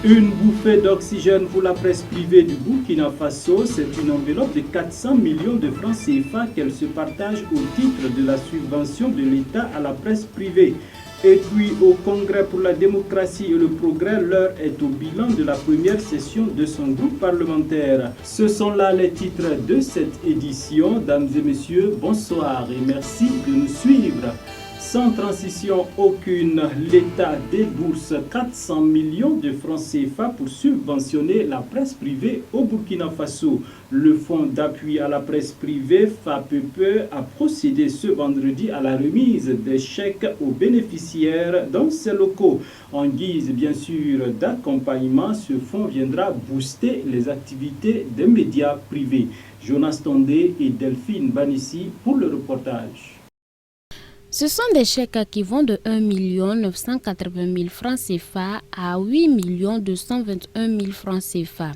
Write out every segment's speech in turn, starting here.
Une bouffée d'oxygène pour la presse privée du Burkina Faso, c'est une enveloppe de 400 millions de francs CFA qu'elle se partage au titre de la subvention de l'État à la presse privée. Et puis au Congrès pour la démocratie et le progrès, l'heure est au bilan de la première session de son groupe parlementaire. Ce sont là les titres de cette édition. Dames et messieurs, bonsoir et merci de nous suivre. Sans transition aucune, l'État débourse 400 millions de francs CFA pour subventionner la presse privée au Burkina Faso. Le Fonds d'appui à la presse privée, FAPEPE, a procédé ce vendredi à la remise des chèques aux bénéficiaires dans ces locaux. En guise, bien sûr, d'accompagnement, ce fonds viendra booster les activités des médias privés. Jonas Tondé et Delphine Banissi pour le reportage. Ce sont des chèques qui vont de 1 980 000 francs CFA à 8 221 000 francs CFA.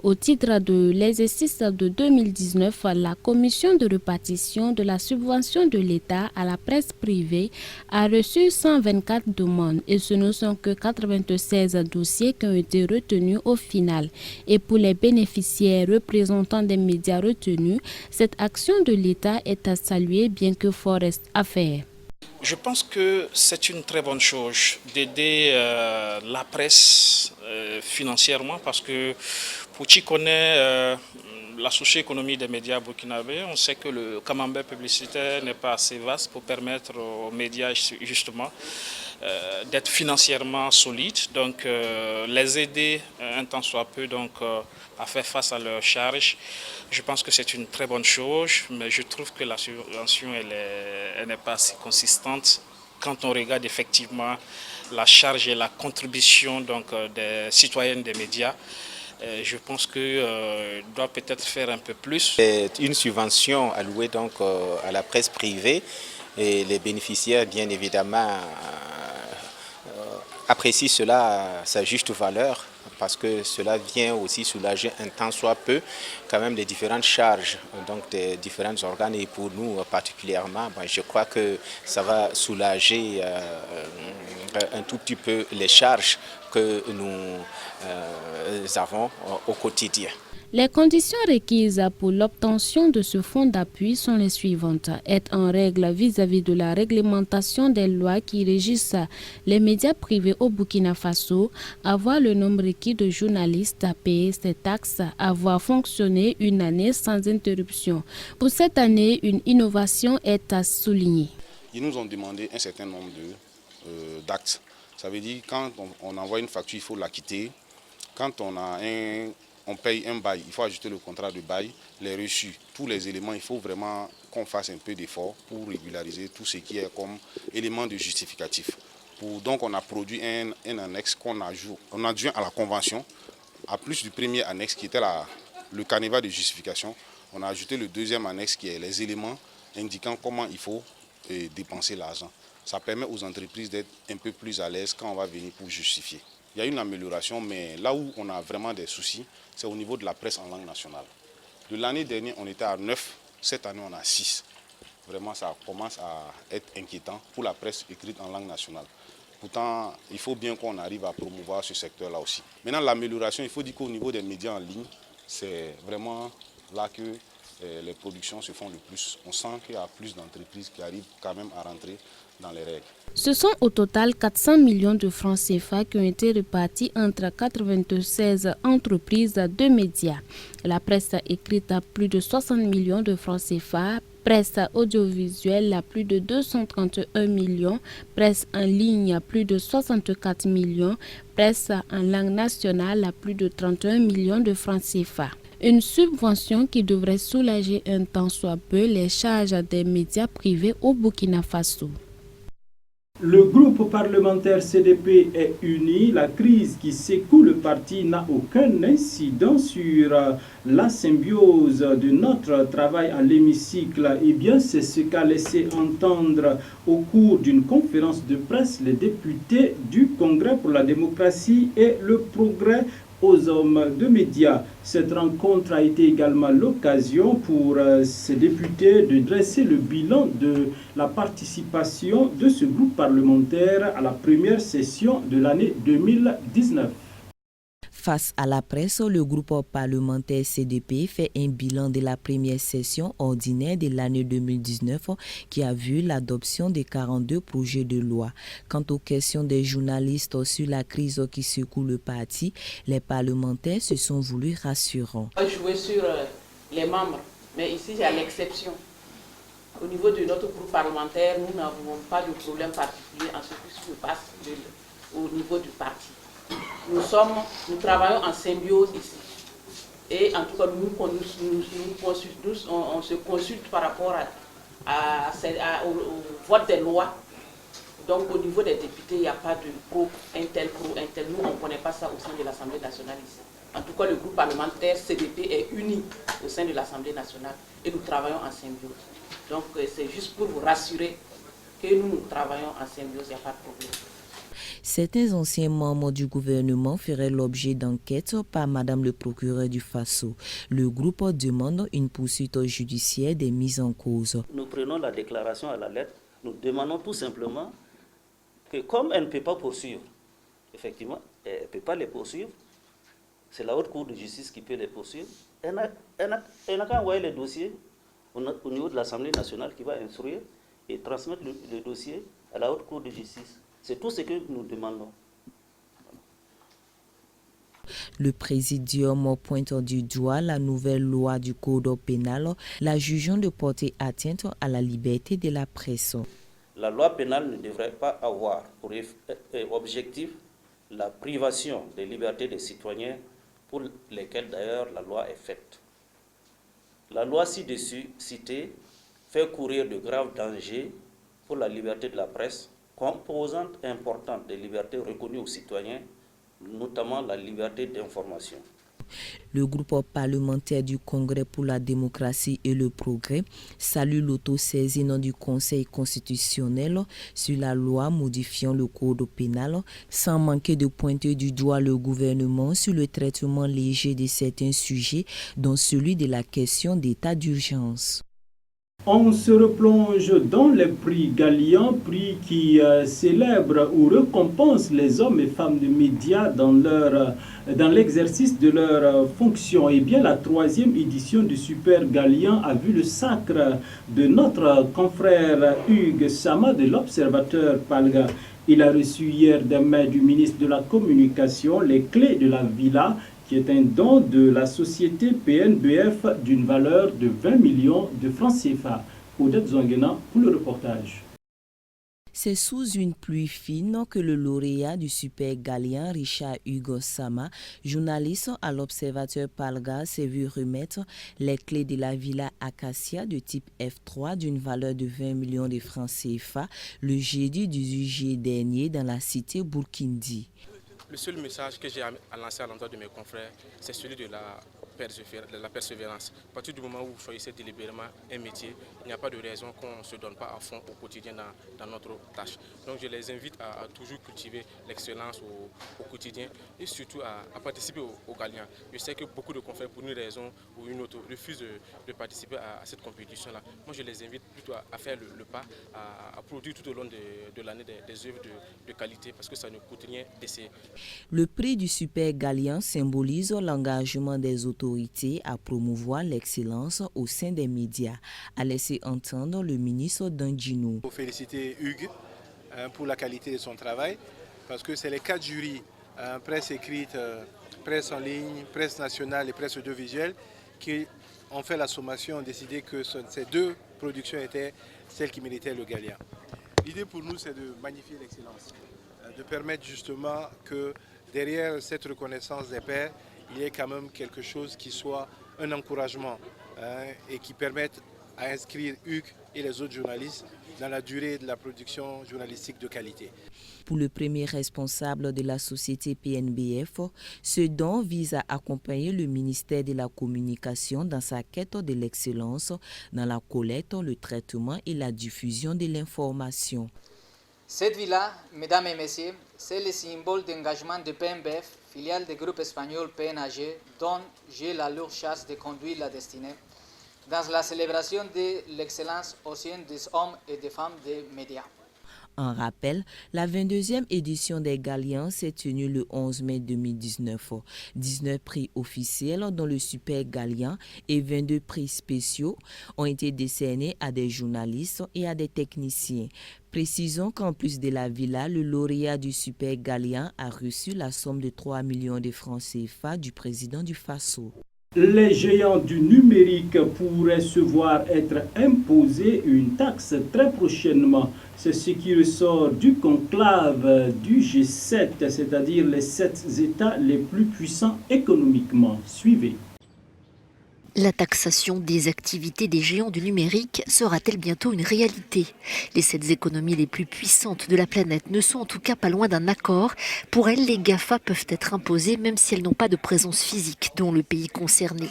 Au titre de l'exercice de 2019, la commission de répartition de la subvention de l'État à la presse privée a reçu 124 demandes et ce ne sont que 96 dossiers qui ont été retenus au final. Et pour les bénéficiaires représentants des médias retenus, cette action de l'État est à saluer bien que fort reste à faire. Je pense que c'est une très bonne chose d'aider la presse financièrement parce que pour qui connaît la socio-économie des médias burkinabés, on sait que le camembert publicitaire n'est pas assez vaste pour permettre aux médias justement d'être financièrement solides, donc les aider un temps soit peu donc, à faire face à leurs charges. Je pense que c'est une très bonne chose, mais je trouve que la subvention elle n'est pas assez consistante quand on regarde effectivement la charge et la contribution donc, des citoyennes des médias. Je pense que doit peut-être faire un peu plus. C'est une subvention allouée donc à la presse privée et les bénéficiaires bien évidemment apprécient cela à sa juste valeur parce que cela vient aussi soulager un tant soit peu quand même les différentes charges donc des différents organes et pour nous particulièrement je crois que ça va soulager un tout petit peu les charges que nous avons au quotidien. Les conditions requises pour l'obtention de ce fonds d'appui sont les suivantes. Être en règle vis-à-vis de la réglementation des lois qui régissent les médias privés au Burkina Faso, avoir le nombre requis de journalistes, payer ses taxes, avoir fonctionné une année sans interruption. Pour cette année, une innovation est à souligner. Ils nous ont demandé un certain nombre d'actes. Ça veut dire quand on envoie une facture, il faut l'acquitter. Quand on paye un bail, il faut ajouter le contrat de bail, les reçus, tous les éléments, il faut vraiment qu'on fasse un peu d'effort pour régulariser tout ce qui est comme élément de justificatif. Donc on a produit un annexe qu'on adjoint à la convention, à plus du premier annexe qui était le canevas de justification. On a ajouté le deuxième annexe qui est les éléments indiquant comment il faut dépenser l'argent. Ça permet aux entreprises d'être un peu plus à l'aise quand on va venir pour justifier. Il y a une amélioration, mais là où on a vraiment des soucis, c'est au niveau de la presse en langue nationale. De l'année dernière, on était à 9, cette année on a 6. Vraiment, ça commence à être inquiétant pour la presse écrite en langue nationale. Pourtant, il faut bien qu'on arrive à promouvoir ce secteur-là aussi. Maintenant, l'amélioration, il faut dire qu'au niveau des médias en ligne, c'est vraiment là que les productions se font le plus. On sent qu'il y a plus d'entreprises qui arrivent quand même à rentrer dans les règles. Ce sont au total 400 millions de francs CFA qui ont été répartis entre 96 entreprises de médias. La presse écrite a plus de 60 millions de francs CFA, presse audiovisuelle à plus de 231 millions, presse en ligne à plus de 64 millions, presse en langue nationale à plus de 31 millions de francs CFA. Une subvention qui devrait soulager un tant soit peu les charges des médias privés au Burkina Faso. Le groupe parlementaire CDP est uni. La crise qui secoue le parti n'a aucun incident sur la symbiose de notre travail à l'hémicycle. Eh bien, c'est ce qu'a laissé entendre au cours d'une conférence de presse les députés du Congrès pour la démocratie et le progrès aux hommes de médias. Cette rencontre a été également l'occasion pour ces députés de dresser le bilan de la participation de ce groupe parlementaire à la première session de l'année 2019. Face à la presse, le groupe parlementaire CDP fait un bilan de la première session ordinaire de l'année 2019 qui a vu l'adoption de 42 projets de loi. Quant aux questions des journalistes sur la crise qui secoue le parti, les parlementaires se sont voulus rassurants. Jouer sur les membres, mais ici il y a l'exception. Au niveau de notre groupe parlementaire, nous n'avons pas de problème particulier en ce qui se passe au niveau du parti. Nous travaillons en symbiose ici. Et en tout cas, on se consulte par rapport au vote des lois. Donc au niveau des députés, il n'y a pas de pro, un tel. Nous, on ne connaît pas ça au sein de l'Assemblée nationale ici. En tout cas, le groupe parlementaire CDP est uni au sein de l'Assemblée nationale et nous travaillons en symbiose. Donc c'est juste pour vous rassurer que nous travaillons en symbiose, il n'y a pas de problème. Certains anciens membres du gouvernement feraient l'objet d'enquêtes par Madame le procureur du Faso. Le groupe demande une poursuite judiciaire des mises en cause. Nous prenons la déclaration à la lettre. Nous demandons tout simplement que comme elle ne peut pas poursuivre, effectivement, elle ne peut pas les poursuivre, c'est la haute cour de justice qui peut les poursuivre. Elle n'a qu'à envoyer les dossiers au niveau de l'Assemblée nationale qui va instruire et transmettre le dossier à la haute cour de justice. C'est tout ce que nous demandons. Le présidium pointe du doigt la nouvelle loi du code pénal, la jugeant de porter atteinte à la liberté de la presse. La loi pénale ne devrait pas avoir pour objectif la privation des libertés des citoyens pour lesquels d'ailleurs la loi est faite. La loi ci-dessus citée fait courir de graves dangers pour la liberté de la presse, composante importante des libertés reconnues aux citoyens, notamment la liberté d'information. Le groupe parlementaire du Congrès pour la démocratie et le progrès salue l'autosaisine du Conseil constitutionnel sur la loi modifiant le code pénal, sans manquer de pointer du doigt le gouvernement sur le traitement léger de certains sujets, dont celui de la question d'état d'urgence. On se replonge dans les prix Gallian, prix qui célèbrent ou récompensent les hommes et femmes de médias dans l'exercice de leurs fonctions. Et bien, la 3e édition du Super Gallian a vu le sacre de notre confrère Hugues Sama de l'Observateur Palga. Il a reçu hier des mains du ministre de la Communication les clés de la villa, qui est un don de la société PNBF d'une valeur de 20 millions de francs CFA. Odette Zonguena pour le reportage. C'est sous une pluie fine que le lauréat du Super Gallian, Richard Hugo Sama, journaliste à l'Observateur Palga, s'est vu remettre les clés de la villa Acacia de type F3 d'une valeur de 20 millions de francs CFA le jeudi 18 juillet dernier dans la cité Burkindi. Le seul message que j'ai à lancer à l'endroit de mes confrères, c'est celui de la persévérance. À partir du moment où vous choisissez délibérément un métier, il n'y a pas de raison qu'on ne se donne pas à fond au quotidien dans notre tâche. Donc je les invite à toujours cultiver l'excellence au quotidien et surtout à participer au Gallian. Je sais que beaucoup de confrères, pour une raison ou une autre, refusent de participer à cette compétition-là. Moi, je les invite plutôt à faire le pas, à produire tout au long de l'année des œuvres de qualité parce que ça ne coûte rien d'essayer. Le prix du Super Gallian symbolise l'engagement des autorités à promouvoir l'excellence au sein des médias, a laissé entendre le ministre Dandjinou. Il faut féliciter Hugues pour la qualité de son travail, parce que c'est les 4 jurys, presse écrite, presse en ligne, presse nationale et presse audiovisuelle, qui ont fait la sommation, ont décidé que ces 2 productions étaient celles qui méritaient le Gallian. L'idée pour nous, c'est de magnifier l'excellence, de permettre justement que derrière cette reconnaissance des pairs, il y ait quand même quelque chose qui soit un encouragement et qui permette à inscrire Hugues et les autres journalistes dans la durée de la production journalistique de qualité. Pour le premier responsable de la société PNBF, ce don vise à accompagner le ministère de la Communication dans sa quête de l'excellence dans la collecte, le traitement et la diffusion de l'information. Cette villa, mesdames et messieurs, c'est le symbole d'engagement de PNBF, filiale du groupe espagnol PNAG, dont j'ai la lourde chasse de conduire la destinée, dans la célébration de l'excellence au sein des hommes et des femmes des médias. En rappel, la 22e édition des Galiens s'est tenue le 11 mai 2019. 19 prix officiels dont le Super Galien et 22 prix spéciaux ont été décernés à des journalistes et à des techniciens. Précisons qu'en plus de la villa, le lauréat du Super Galien a reçu la somme de 3 millions de francs CFA du président du Faso. Les géants du numérique pourraient se voir être imposés une taxe très prochainement. C'est ce qui ressort du conclave du G7, c'est-à-dire les 7 États les plus puissants économiquement. Suivez. La taxation des activités des géants du numérique sera-t-elle bientôt une réalité? Les 7 économies les plus puissantes de la planète ne sont en tout cas pas loin d'un accord. Pour elles, les GAFA peuvent être imposées même si elles n'ont pas de présence physique dans le pays concerné.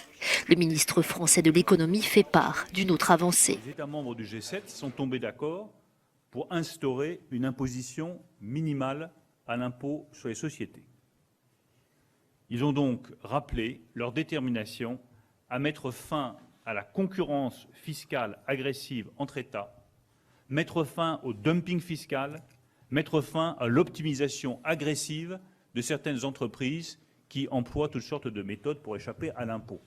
Le ministre français de l'économie fait part d'une autre avancée. Les États membres du G7 sont tombés d'accord pour instaurer une imposition minimale à l'impôt sur les sociétés. Ils ont donc rappelé leur détermination à mettre fin à la concurrence fiscale agressive entre États, mettre fin au dumping fiscal, mettre fin à l'optimisation agressive de certaines entreprises qui emploient toutes sortes de méthodes pour échapper à l'impôt.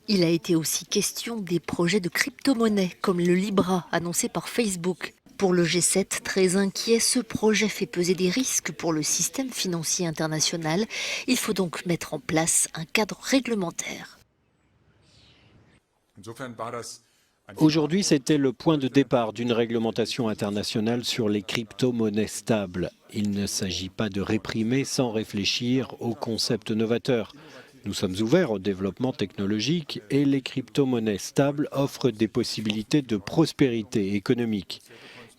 Il a été aussi question des projets de crypto-monnaie comme le Libra annoncé par Facebook. Pour le G7, très inquiet, ce projet fait peser des risques pour le système financier international. Il faut donc mettre en place un cadre réglementaire. Aujourd'hui, c'était le point de départ d'une réglementation internationale sur les crypto-monnaies stables. Il ne s'agit pas de réprimer sans réfléchir aux concepts novateurs. Nous sommes ouverts au développement technologique et les crypto-monnaies stables offrent des possibilités de prospérité économique.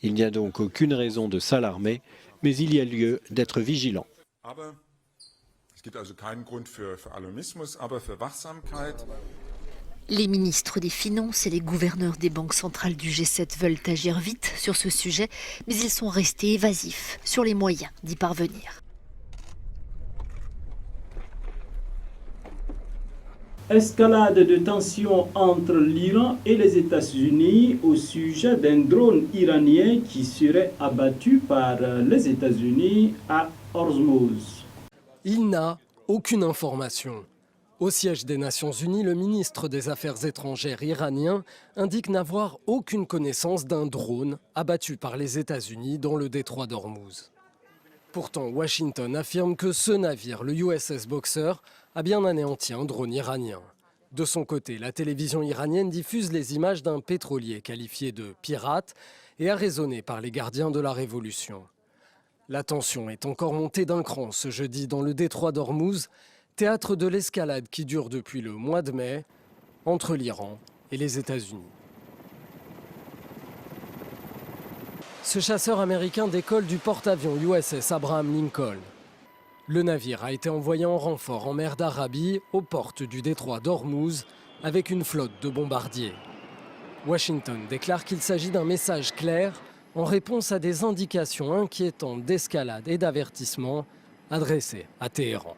Il n'y a donc aucune raison de s'alarmer, mais il y a lieu d'être vigilant. Les ministres des Finances et les gouverneurs des banques centrales du G7 veulent agir vite sur ce sujet, mais ils sont restés évasifs sur les moyens d'y parvenir. Escalade de tensions entre l'Iran et les États-Unis au sujet d'un drone iranien qui serait abattu par les États-Unis à Hormuz. Il n'a aucune information. Au siège des Nations Unies, le ministre des Affaires étrangères iranien indique n'avoir aucune connaissance d'un drone abattu par les États-Unis dans le détroit d'Ormuz. Pourtant, Washington affirme que ce navire, le USS Boxer, a bien anéanti un drone iranien. De son côté, la télévision iranienne diffuse les images d'un pétrolier qualifié de pirate et arraisonné par les gardiens de la Révolution. La tension est encore montée d'un cran ce jeudi dans le détroit d'Ormuz, théâtre de l'escalade qui dure depuis le mois de mai entre l'Iran et les États-Unis. Ce chasseur américain décolle du porte-avions USS Abraham Lincoln. Le navire a été envoyé en renfort en mer d'Arabie, aux portes du détroit d'Ormuz, avec une flotte de bombardiers. Washington déclare qu'il s'agit d'un message clair en réponse à des indications inquiétantes d'escalade et d'avertissement adressées à Téhéran.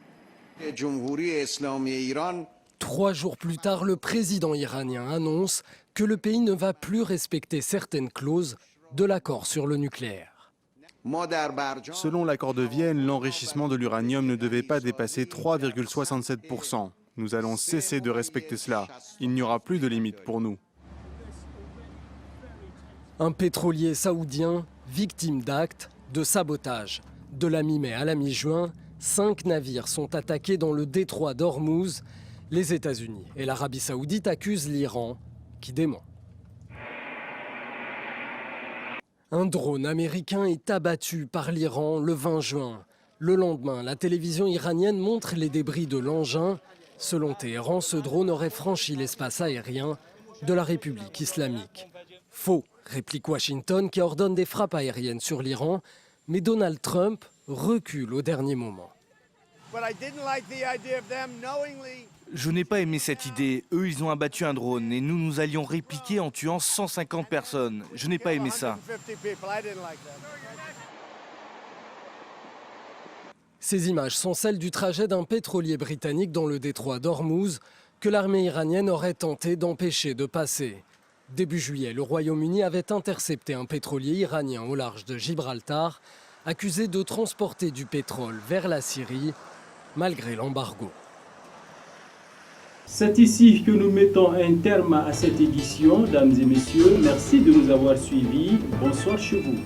3 jours plus tard, le président iranien annonce que le pays ne va plus respecter certaines clauses de l'accord sur le nucléaire. Selon l'accord de Vienne, l'enrichissement de l'uranium ne devait pas dépasser 3,67%. Nous allons cesser de respecter cela. Il n'y aura plus de limite pour nous. Un pétrolier saoudien victime d'actes de sabotage. De la mi-mai à la mi-juin, 5 navires sont attaqués dans le détroit d'Ormuz. Les États-Unis et l'Arabie saoudite accusent l'Iran qui dément. Un drone américain est abattu par l'Iran le 20 juin. Le lendemain, la télévision iranienne montre les débris de l'engin. Selon Téhéran, ce drone aurait franchi l'espace aérien de la République islamique. Faux, réplique Washington qui ordonne des frappes aériennes sur l'Iran. Mais Donald Trump recule au dernier moment. Je n'ai pas aimé cette idée. Eux, ils ont abattu un drone et nous, nous allions répliquer en tuant 150 personnes. Je n'ai pas aimé ça. Ces images sont celles du trajet d'un pétrolier britannique dans le détroit d'Ormuz que l'armée iranienne aurait tenté d'empêcher de passer. Début juillet, le Royaume-Uni avait intercepté un pétrolier iranien au large de Gibraltar, accusé de transporter du pétrole vers la Syrie, malgré l'embargo. C'est ici que nous mettons un terme à cette édition. Dames et messieurs, merci de nous avoir suivis. Bonsoir chez vous.